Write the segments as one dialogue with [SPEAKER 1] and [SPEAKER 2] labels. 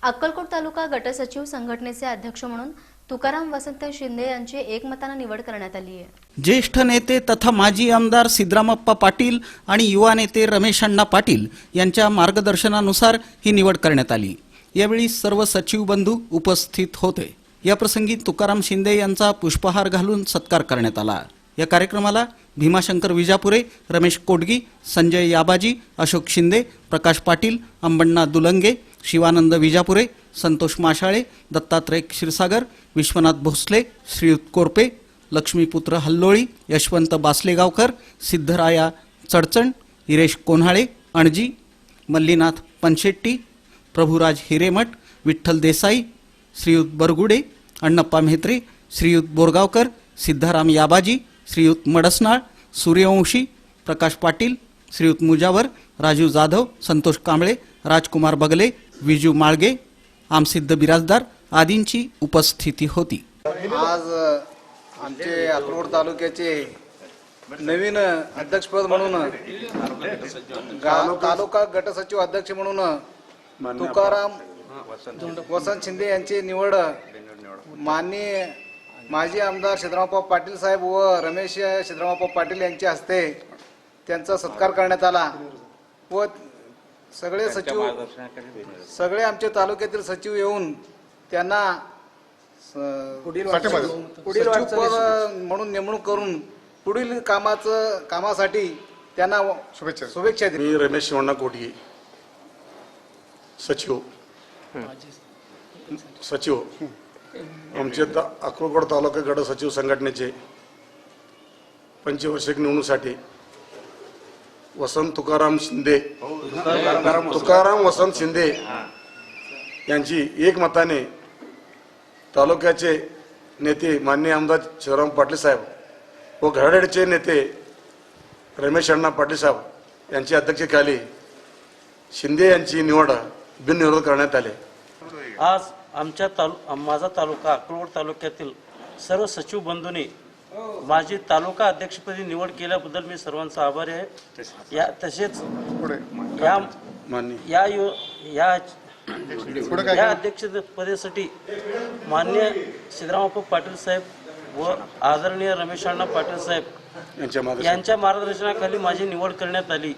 [SPEAKER 1] अक्कलकोट तालुका गटसचिव संघटनेचे अध्यक्ष म्हणून तुकाराम वसंत शिंदे यांची एकमताने निवड करण्यात आली आहे।
[SPEAKER 2] ज्येष्ठ नेते तथा माजी आमदार सिद्धरामप्पा पाटील आणि युवा नेते रमेश अण्णा पाटील यांच्या मार्गदर्शनानुसार ही निवड करण्यात आली। यावेळी सर्व सचिव बंधू उपस्थित होते। याप्रसंगी तुकाराम शिंदे यांचा पुष्पहार घालून सत्कार करण्यात आला। या कार्यक्रमाला भीमाशंकर विजापुरे, रमेश कोडगी, संजय याबाजी, अशोक शिंदे, प्रकाश पाटील, अंबण्णा दुलंगे, शिवानंद विजापुरे, संतोष माशाळे, दत्तात्रय क्षीरसागर, विश्वनाथ भोसले, श्रीयुत कोरपे, लक्ष्मीपुत्र हल्लोळी, यशवंत बासलेगावकर, सिद्धराया चडचण, हिरेश कोन्हाळे, अणजी, मल्लीनाथ पनशेट्टी, प्रभुराज हिरेमठ, विठ्ठल देसाई, श्रीयुत बरगुडे, अण्णप्पा म्हेत्रे, श्रीयुत बोरगावकर, सिद्धाराम याबाजी, श्रीयुत मडसनाळ, सूर्यवंशी, प्रकाश पाटील, श्रीयुत मुजावर, राजू जाधव, संतोष कांबळे, राजकुमार बगले, विजू माळगे, आमसिद्ध बिराजदार आदींची उपस्थिती होती।
[SPEAKER 3] आज आमचे अक्कलकोट तालुक्याचे नवीन अध्यक्षपद म्हणून तालुका गटसचिव अध्यक्ष म्हणून तुकाराम वसंत शिंदे यांची निवड माननीय माजी आमदार सिद्धरामप्पा पाटील साहेब व रमेश सिद्धरामप्पा पाटील यांच्या हस्ते त्यांचा सत्कार करण्यात आला व सगळे आमचे तालुक्यातील सचिव येऊन त्यांना पुढील म्हणून नेमणूक करून पुढील कामासाठी त्यांना शुभेच्छा दिल्या।
[SPEAKER 4] मी रमेश शिवण्णा कोटगी सचिव आमचे अक्कलकोट तालुका गट सचिव संघटनेचे पंचवार्षिक निवडणुकीसाठी तुकाराम वसंत शिंदे यांची एकमताने तालुक्याचे नेते माननीय आमदार सिद्धराम पाटील साहेब व घराडेचे नेते रमेश अण्णा पाटील साहेब यांच्या अध्यक्षतेखाली शिंदे यांची निवड बिनविरोध करण्यात आली।
[SPEAKER 5] आज आमच्या माझा तालुका अक्कलकोट तालुक्यातील सर्व सचिव बंधूंनी माझी तालुका अध्यक्षपदी निवड केल्याबद्दल मी सर्वांचा आभारी आहे। तसेच या अध्यक्षपदासाठी माननीय सिद्धरामप्पा पाटील साहेब व आदरणीय रमेश अण्णा पाटील साहेब यांच्या मार्गदर्शनाखाली माझी निवड करण्यात आली।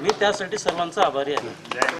[SPEAKER 5] मी त्यासाठी सर्वांचा आभारी आहे।